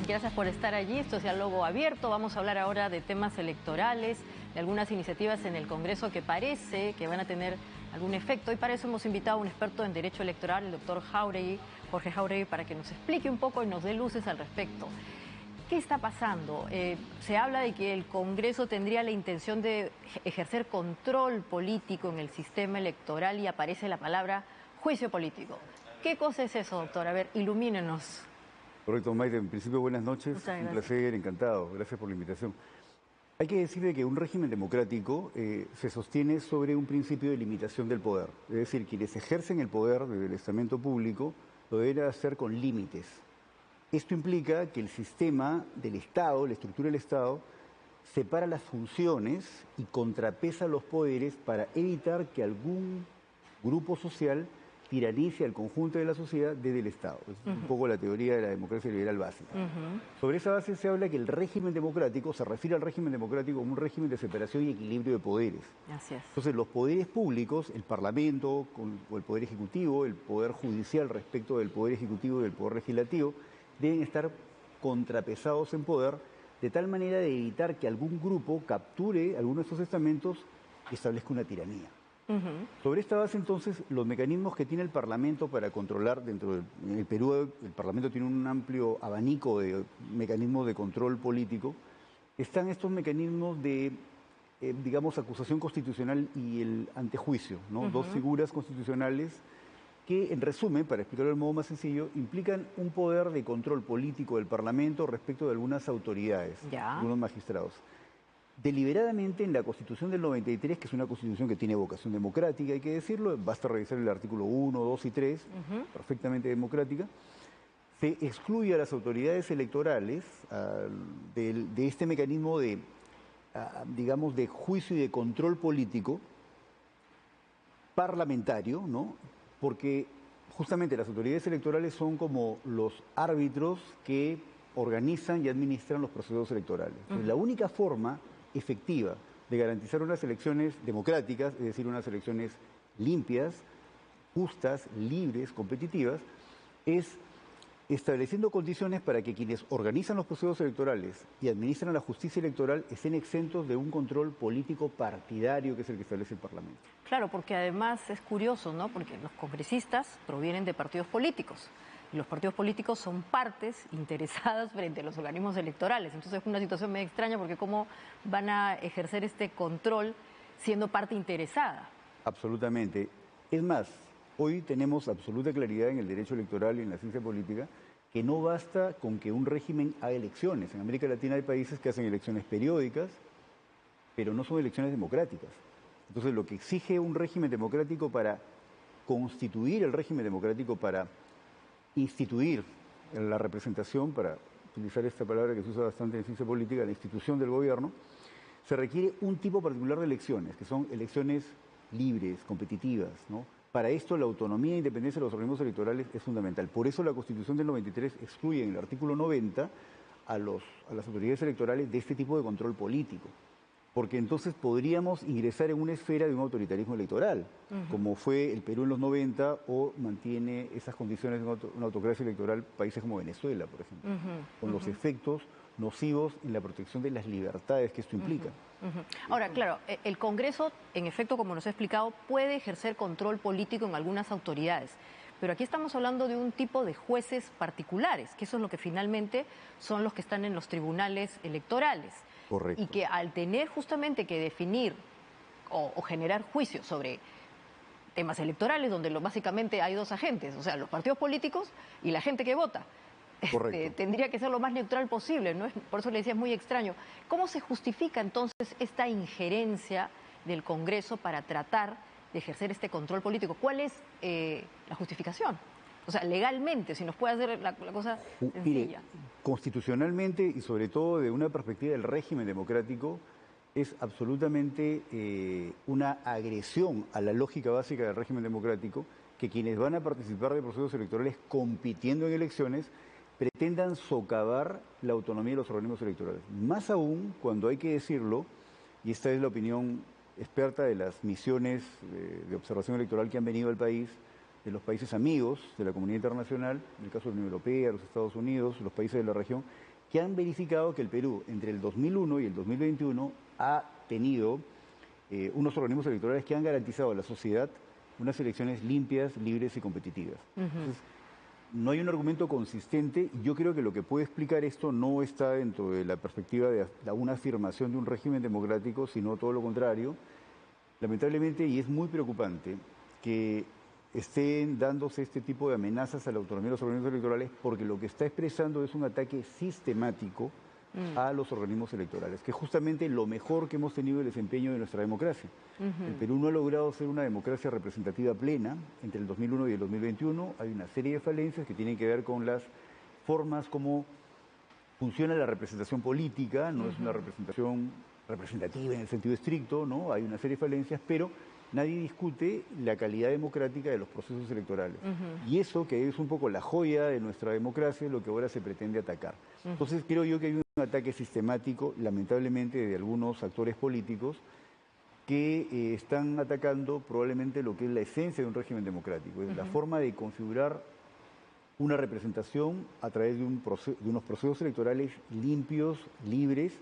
Gracias por estar allí. Esto es Diálogo Abierto. Vamos a hablar ahora de temas electorales, de algunas iniciativas en el Congreso que parece que van a tener algún efecto. Y para eso hemos invitado a un experto en Derecho Electoral, el doctor Jáuregui, Jorge Jáuregui, para que nos explique un poco y nos dé luces al respecto. ¿Qué está pasando? Se habla de que el Congreso tendría la intención de ejercer control político en el sistema electoral y aparece la palabra juicio político. ¿Qué cosa es eso, doctor? A ver, ilumínenos. Correcto, Maite. En principio, buenas noches. Un placer, encantado. Gracias por la invitación. Hay que decir que un régimen democrático se sostiene sobre un principio de limitación del poder. Es decir, quienes ejercen el poder del estamento público lo deben hacer con límites. Esto implica que el sistema del Estado, la estructura del Estado, separa las funciones y contrapesa los poderes para evitar que algún grupo social tiranice al conjunto de la sociedad desde el Estado. Es un poco la teoría de la democracia liberal básica. Sobre esa base se habla que el régimen democrático, se refiere al régimen democrático como un régimen de separación y equilibrio de poderes. Así es. Entonces los poderes públicos, el Parlamento o el Poder Ejecutivo, el Poder Judicial respecto del Poder Ejecutivo y del Poder Legislativo, deben estar contrapesados en poder de tal manera de evitar que algún grupo capture alguno de estos estamentos y establezca una tiranía. Sobre esta base, entonces, los mecanismos que tiene el Parlamento para controlar en el Perú, el Parlamento tiene un amplio abanico de mecanismos de control político. Están estos mecanismos de, digamos, acusación constitucional y el antejuicio, ¿no? Dos figuras constitucionales que, en resumen, para explicarlo de modo más sencillo, implican un poder de control político del Parlamento respecto de algunas autoridades, algunos magistrados. Deliberadamente en la Constitución del 93, que es una Constitución que tiene vocación democrática, hay que decirlo, basta revisar el artículo 1, 2 y 3, perfectamente democrática, se excluye a las autoridades electorales de este mecanismo de, digamos, de juicio y de control político parlamentario, ¿no? Porque justamente las autoridades electorales son como los árbitros que organizan y administran los procesos electorales. Entonces, la única forma efectiva de garantizar unas elecciones democráticas, es decir, unas elecciones limpias, justas, libres, competitivas, es estableciendo condiciones para que quienes organizan los procesos electorales y administran la justicia electoral estén exentos de un control político partidario que es el que establece el Parlamento. Claro, porque además es curioso, ¿no? Porque los congresistas provienen de partidos políticos. Y los partidos políticos son partes interesadas frente a los organismos electorales. Entonces es una situación medio extraña porque ¿cómo van a ejercer este control siendo parte interesada? Absolutamente. Es más, hoy tenemos absoluta claridad en el derecho electoral y en la ciencia política que no basta con que un régimen haga elecciones. En América Latina hay países que hacen elecciones periódicas, pero no son elecciones democráticas. Entonces lo que exige un régimen democrático para constituir el régimen democrático, para instituir la representación, para utilizar esta palabra que se usa bastante en ciencia política, la institución del gobierno, se requiere un tipo particular de elecciones, que son elecciones libres, competitivas, ¿no? Para esto la autonomía e independencia de los organismos electorales es fundamental. Por eso la Constitución del 93 excluye en el artículo 90 a las autoridades electorales de este tipo de control político. Porque entonces podríamos ingresar en una esfera de un autoritarismo electoral, como fue el Perú en los 90 o mantiene esas condiciones de una autocracia electoral países como Venezuela, por ejemplo, con los efectos nocivos en la protección de las libertades que esto implica. Ahora, claro, el Congreso, en efecto, como nos ha explicado, puede ejercer control político en algunas autoridades. Pero aquí estamos hablando de un tipo de jueces particulares, que eso es lo que finalmente son los que están en los tribunales electorales. Correcto. Y que al tener justamente que definir o generar juicios sobre temas electorales, donde básicamente hay dos agentes, o sea, los partidos políticos y la gente que vota, tendría que ser lo más neutral posible, ¿no? Por eso le decía, es muy extraño. ¿Cómo se justifica entonces esta injerencia del Congreso para tratar de ejercer este control político? ¿Cuál es la justificación? O sea, legalmente, si nos puede hacer la cosa sencilla. Mire, constitucionalmente y sobre todo de una perspectiva del régimen democrático, es absolutamente una agresión a la lógica básica del régimen democrático que quienes van a participar de procesos electorales compitiendo en elecciones pretendan socavar la autonomía de los organismos electorales. Más aún cuando hay que decirlo, y esta es la opinión experta de las misiones de observación electoral que han venido al país, de los países amigos de la comunidad internacional, en el caso de la Unión Europea, los Estados Unidos, los países de la región, que han verificado que el Perú entre el 2001 y el 2021 ha tenido unos organismos electorales que han garantizado a la sociedad unas elecciones limpias, libres y competitivas. Entonces, no hay un argumento consistente. Yo creo que lo que puede explicar esto no está dentro de la perspectiva de una afirmación de un régimen democrático, sino todo lo contrario. Lamentablemente, y es muy preocupante, que estén dándose este tipo de amenazas a la autonomía de los organismos electorales, porque lo que está expresando es un ataque sistemático a los organismos electorales, que es justamente lo mejor que hemos tenido el desempeño de nuestra democracia. El Perú no ha logrado ser una democracia representativa plena entre el 2001 y el 2021. Hay una serie de falencias que tienen que ver con las formas como funciona la representación política, no es una representación representativa en el sentido estricto, ¿no? Hay una serie de falencias, pero nadie discute la calidad democrática de los procesos electorales. Y eso, que es un poco la joya de nuestra democracia, es lo que ahora se pretende atacar. Entonces creo yo que hay un ataque sistemático, lamentablemente, de algunos actores políticos que están atacando probablemente lo que es la esencia de un régimen democrático, es la forma de configurar una representación a través de unos procesos electorales limpios, libres,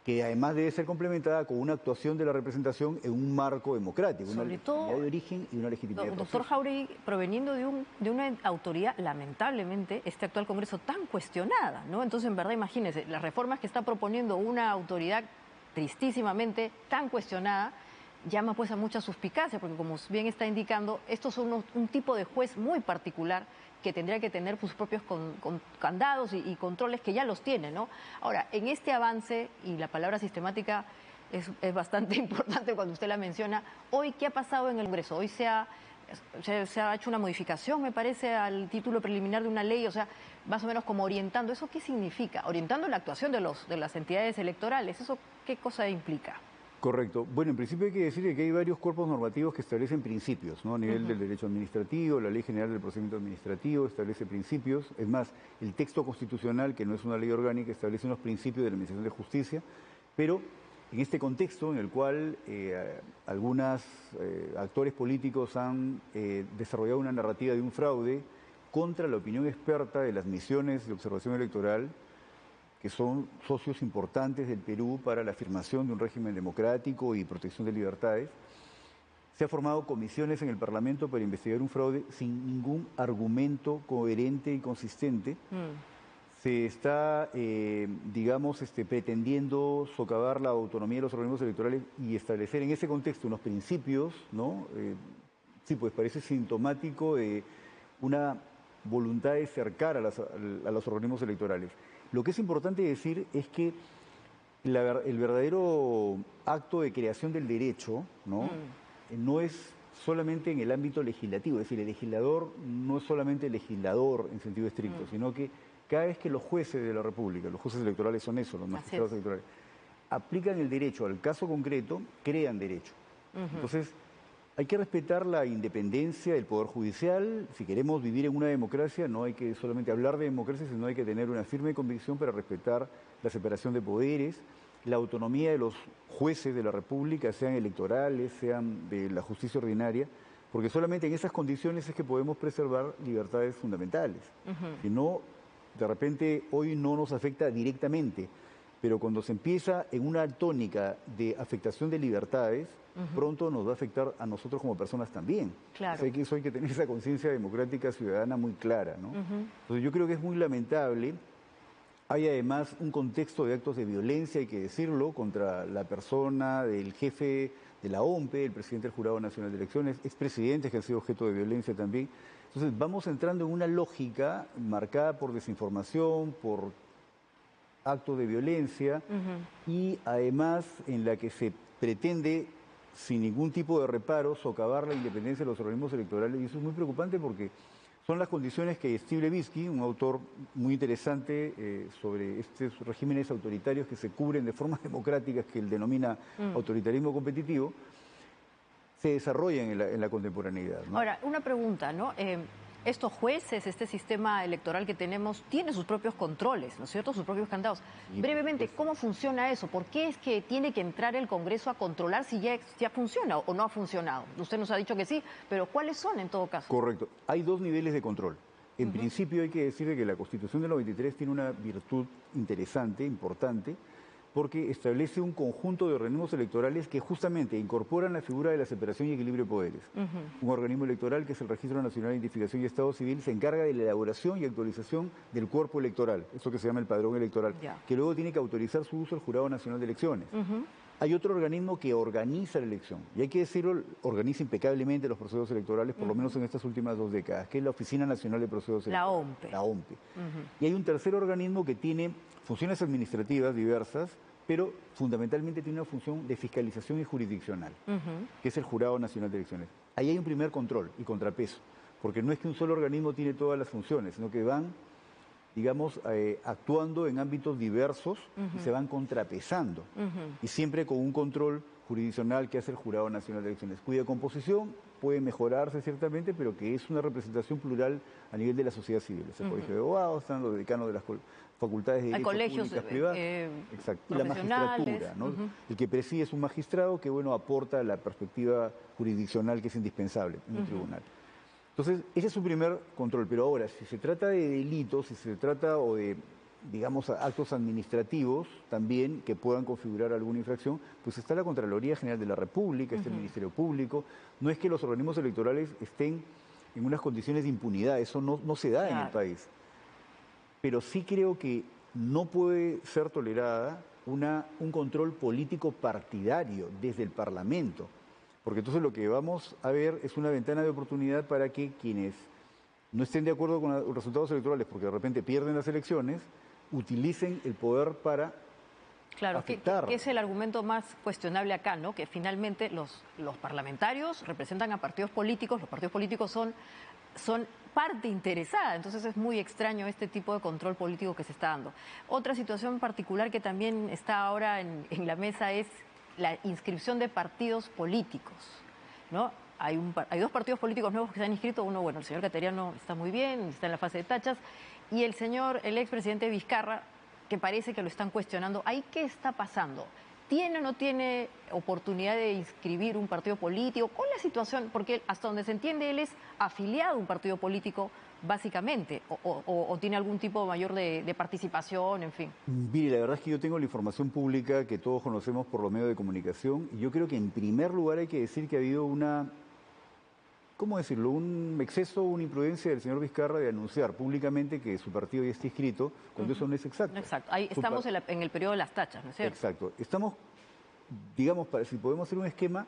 que además debe ser complementada con una actuación de la representación en un marco democrático, una legitimidad de origen y una legitimidad de proceso. Doctor Jáuregui, proveniendo de una autoridad, lamentablemente, este actual Congreso tan cuestionada, ¿no? Entonces, en verdad, imagínense, las reformas que está proponiendo una autoridad tristísimamente tan cuestionada, llama pues a mucha suspicacia, porque como bien está indicando, estos son un tipo de juez muy particular que tendría que tener sus propios candados y controles que ya los tiene, ¿no? Ahora, en este avance, y la palabra sistemática es bastante importante cuando usted la menciona, hoy, ¿qué ha pasado en el Congreso? Hoy se ha hecho una modificación, me parece, al título preliminar de una ley, o sea, más o menos como orientando. ¿Eso qué significa? Orientando la actuación de las entidades electorales. ¿Eso qué cosa implica? Correcto. Bueno, en principio hay que decir que hay varios cuerpos normativos que establecen principios, ¿no? A nivel del derecho administrativo, la Ley General del Procedimiento Administrativo establece principios. Es más, el texto constitucional, que no es una ley orgánica, establece unos principios de la Administración de Justicia, pero en este contexto en el cual algunos actores políticos han desarrollado una narrativa de un fraude contra la opinión experta de las misiones de observación electoral, que son socios importantes del Perú para la afirmación de un régimen democrático y protección de libertades. Se han formado comisiones en el Parlamento para investigar un fraude sin ningún argumento coherente y consistente. Se está, pretendiendo socavar la autonomía de los organismos electorales y establecer en ese contexto unos principios, ¿no? Sí, pues parece sintomático de una voluntad de cercar a los organismos electorales. Lo que es importante decir es que el verdadero acto de creación del derecho, ¿no? No es solamente en el ámbito legislativo, es decir, el legislador no es solamente legislador en sentido estricto, sino que cada vez que los jueces de la República, los jueces electorales son eso, los magistrados electorales, aplican el derecho al caso concreto, crean derecho. Entonces, hay que respetar la independencia del Poder Judicial. Si queremos vivir en una democracia, no hay que solamente hablar de democracia, sino hay que tener una firme convicción para respetar la separación de poderes, la autonomía de los jueces de la República, sean electorales, sean de la justicia ordinaria, porque solamente en esas condiciones es que podemos preservar libertades fundamentales. Si no, de repente hoy no nos afecta directamente, pero cuando se empieza en una tónica de afectación de libertades, pronto nos va a afectar a nosotros como personas también. Claro. O sea, que eso hay que tener esa conciencia democrática ciudadana muy clara, ¿no? Entonces yo creo que es muy lamentable. Hay además un contexto de actos de violencia, hay que decirlo, contra la persona del jefe de la OMPE, el presidente del Jurado Nacional de Elecciones, expresidentes que han sido objeto de violencia también. Entonces vamos entrando en una lógica marcada por desinformación, por actos de violencia y además en la que se pretende, sin ningún tipo de reparo, socavar la independencia de los organismos electorales, y eso es muy preocupante porque son las condiciones que Steve Levitsky, un autor muy interesante sobre estos regímenes autoritarios que se cubren de formas democráticas, que él denomina autoritarismo competitivo, se desarrollan en la contemporaneidad, ¿no? Ahora, una pregunta, ¿no? estos jueces, este sistema electoral que tenemos, tiene sus propios controles, ¿no es cierto?, sus propios candados. Y, Brevemente, ¿cómo funciona eso? ¿Por qué es que tiene que entrar el Congreso a controlar si ya funciona o no ha funcionado? Usted nos ha dicho que sí, pero ¿cuáles son en todo caso? Correcto. Hay dos niveles de control. En principio hay que decir que la Constitución del 93 tiene una virtud interesante, importante, porque establece un conjunto de organismos electorales que justamente incorporan la figura de la separación y equilibrio de poderes. Un organismo electoral, que es el Registro Nacional de Identificación y Estado Civil, se encarga de la elaboración y actualización del cuerpo electoral, eso que se llama el padrón electoral, que luego tiene que autorizar su uso el Jurado Nacional de Elecciones. Hay otro organismo que organiza la elección, y hay que decirlo, organiza impecablemente los procesos electorales, por lo menos en estas últimas 2 décadas, que es la Oficina Nacional de Procesos Electorales. La OMPE. La OMPE. Y hay un tercer organismo que tiene funciones administrativas diversas, pero fundamentalmente tiene una función de fiscalización y jurisdiccional, que es el Jurado Nacional de Elecciones. Ahí hay un primer control y contrapeso, porque no es que un solo organismo tiene todas las funciones, sino que van, digamos, actuando en ámbitos diversos y se van contrapesando. Y siempre con un control jurisdiccional que hace el Jurado Nacional de Elecciones, cuya composición puede mejorarse ciertamente, pero que es una representación plural a nivel de la sociedad civil. Es el Colegio de Abogados, están los decanos de las facultades de Derecho Públicas Privadas, exacto, y la magistratura, ¿no? El que preside es un magistrado que, bueno, aporta la perspectiva jurisdiccional que es indispensable en un tribunal. Entonces, ese es su primer control. Pero ahora, si se trata de delitos, si se trata o de, digamos, actos administrativos también que puedan configurar alguna infracción, pues está la Contraloría General de la República, está el Ministerio Público. No es que los organismos electorales estén en unas condiciones de impunidad, eso no se da en el país. Pero sí creo que no puede ser tolerada un control político partidario desde el Parlamento. Porque entonces lo que vamos a ver es una ventana de oportunidad para que quienes no estén de acuerdo con los resultados electorales, porque de repente pierden las elecciones, utilicen el poder para afectar. Que es el argumento más cuestionable acá, ¿no? Que finalmente los parlamentarios representan a partidos políticos, los partidos políticos son parte interesada, entonces es muy extraño este tipo de control político que se está dando. Otra situación particular que también está ahora en la mesa es la inscripción de partidos políticos, ¿no? Hay 2 partidos políticos nuevos que se han inscrito. Uno, bueno, el señor Cateriano está muy bien, está en la fase de tachas, y el expresidente Vizcarra, que parece que lo están cuestionando. ¿Ahí qué está pasando? ¿Tiene o no tiene oportunidad de inscribir un partido político? ¿Cuál es la situación? Porque hasta donde se entiende, él es afiliado a un partido político, básicamente, o tiene algún tipo mayor de participación, en fin. Mire, la verdad es que yo tengo la información pública que todos conocemos por los medios de comunicación, y yo creo que en primer lugar hay que decir que ha habido ¿cómo decirlo?, un exceso, una imprudencia del señor Vizcarra de anunciar públicamente que su partido ya está inscrito, cuando eso no es exacto. Exacto, ahí estamos en el periodo de las tachas, ¿no es cierto? Exacto, estamos, digamos, si podemos hacer un esquema,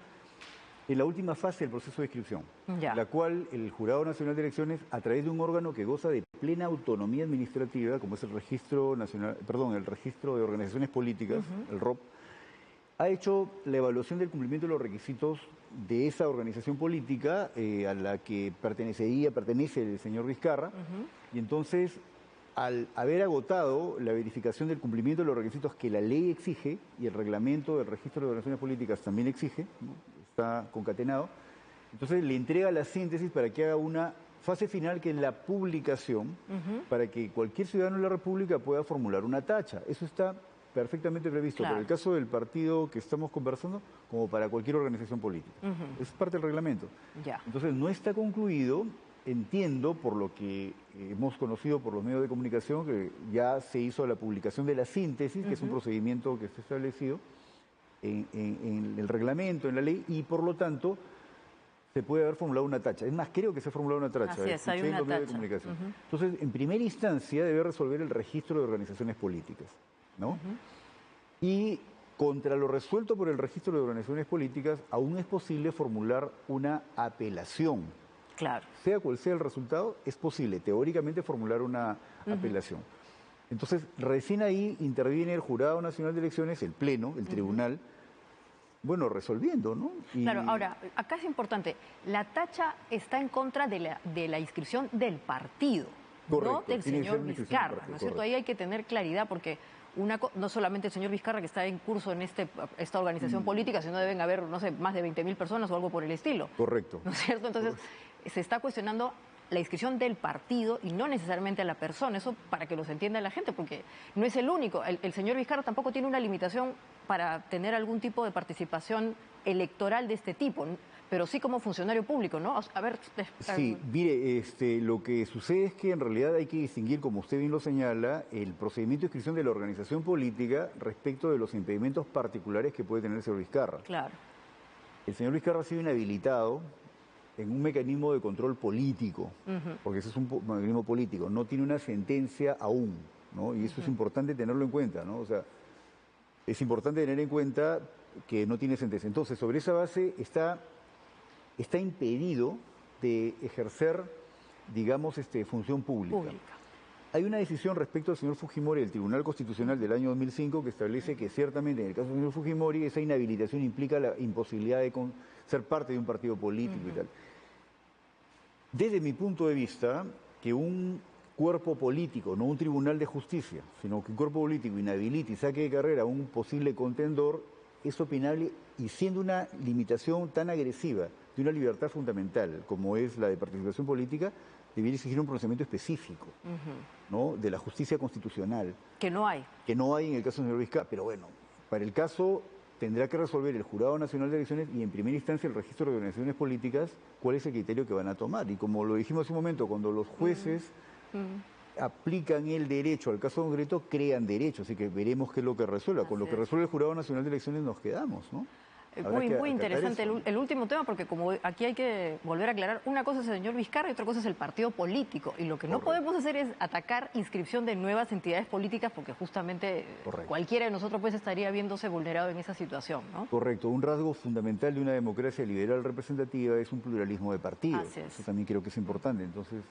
en la última fase del proceso de inscripción, la cual el Jurado Nacional de Elecciones, a través de un órgano que goza de plena autonomía administrativa, como es el Registro Nacional, el Registro de Organizaciones Políticas, el ROP, ha hecho la evaluación del cumplimiento de los requisitos de esa organización política a la que pertenece el señor Vizcarra, y entonces, al haber agotado la verificación del cumplimiento de los requisitos que la ley exige, y el reglamento del Registro de Organizaciones Políticas también exige, ¿no?, está concatenado, entonces le entrega la síntesis para que haga una fase final, que es la publicación, para que cualquier ciudadano de la República pueda formular una tacha. Eso está perfectamente previsto por el caso del partido que estamos conversando, como para cualquier organización política. Es parte del reglamento. Entonces no está concluido. Entiendo, por lo que hemos conocido por los medios de comunicación, que ya se hizo la publicación de la síntesis, que es un procedimiento que está establecido en el reglamento, en la ley, y por lo tanto se puede haber formulado una tacha. Es más, creo que se ha formulado una tacha. Así es, hay una tacha. Entonces, en primera instancia debe resolver el registro de organizaciones políticas, ¿no? Y contra lo resuelto por el registro de organizaciones políticas, aún es posible formular una apelación. Claro. Sea cual sea el resultado, es posible teóricamente formular una apelación. Entonces, recién ahí interviene el Jurado Nacional de Elecciones, el Pleno, el Tribunal, bueno, resolviendo, ¿no? Claro, ahora, acá es importante, la tacha está en contra de la inscripción del partido, correcto, no del señor Vizcarra, ¿no es cierto? Ahí hay que tener claridad, porque no solamente el señor Vizcarra, que está en curso en esta organización política, sino deben haber, no sé, más de 20.000 personas o algo por el estilo. Correcto. ¿No es cierto? Entonces, se está cuestionando la inscripción del partido y no necesariamente a la persona. Eso para que los entienda la gente, porque no es el único. El señor Vizcarra tampoco tiene una limitación para tener algún tipo de participación electoral de este tipo, pero sí como funcionario público, ¿no? A ver... Sí, mire, lo que sucede es que en realidad hay que distinguir, como usted bien lo señala, el procedimiento de inscripción de la organización política respecto de los impedimentos particulares que puede tener el señor Vizcarra. Claro. El señor Vizcarra ha sido inhabilitado en un mecanismo de control político, porque ese es un mecanismo político, no tiene una sentencia aún, ¿no? Y eso es importante tenerlo en cuenta, ¿no? O sea, es importante tener en cuenta que no tiene sentencia. Entonces, sobre esa base está impedido de ejercer, digamos, función pública. Hay una decisión respecto al señor Fujimori del Tribunal Constitucional del año 2005 que establece que ciertamente en el caso del señor Fujimori esa inhabilitación implica la imposibilidad de ser parte de un partido político y tal. Desde mi punto de vista, que un cuerpo político, no un tribunal de justicia, sino que un cuerpo político inhabilite y saque de carrera a un posible contendor, es opinable y siendo una limitación tan agresiva de una libertad fundamental como es la de participación política, debería exigir un pronunciamiento específico, ¿no? De la justicia constitucional. Que no hay. Que no hay en el caso del señor Vizcarra, pero bueno, para el caso tendrá que resolver el Jurado Nacional de Elecciones y en primera instancia el Registro de Organizaciones Políticas cuál es el criterio que van a tomar. Y como lo dijimos hace un momento, cuando los jueces aplican el derecho al caso concreto, crean derecho, así que veremos qué es lo que resuelva. Con lo que resuelve el Jurado Nacional de Elecciones nos quedamos, ¿no? Muy interesante el último tema, porque como aquí hay que volver a aclarar, una cosa es el señor Vizcarra y otra cosa es el partido político. Y lo que no podemos hacer es atacar inscripción de nuevas entidades políticas, porque justamente cualquiera de nosotros pues estaría viéndose vulnerado en esa situación, ¿no? Correcto. Un rasgo fundamental de una democracia liberal representativa es un pluralismo de partidos. Así es. Eso también creo que es importante. Entonces,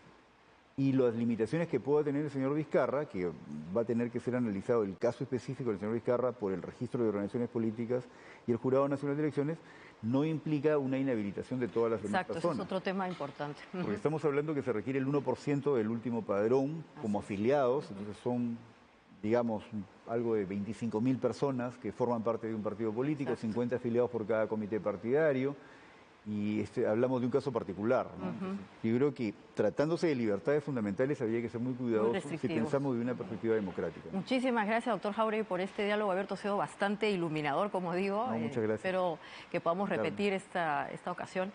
y las limitaciones que pueda tener el señor Vizcarra, que va a tener que ser analizado el caso específico del señor Vizcarra por el Registro de Organizaciones Políticas y el Jurado Nacional de Elecciones, no implica una inhabilitación de todas las demás personas. Exacto, ese es otro tema importante. Porque estamos hablando que se requiere el 1% del último padrón como afiliados, entonces son, digamos, algo de 25.000 personas que forman parte de un partido político, 50 afiliados por cada comité partidario. Y hablamos de un caso particular, ¿no? Entonces, yo creo que tratándose de libertades fundamentales habría que ser muy cuidadosos si pensamos de una perspectiva democrática, ¿no? Muchísimas gracias, doctor Jáuregui, por este diálogo abierto. Ha sido bastante iluminador, como digo. No, muchas gracias. Espero que podamos repetir esta ocasión.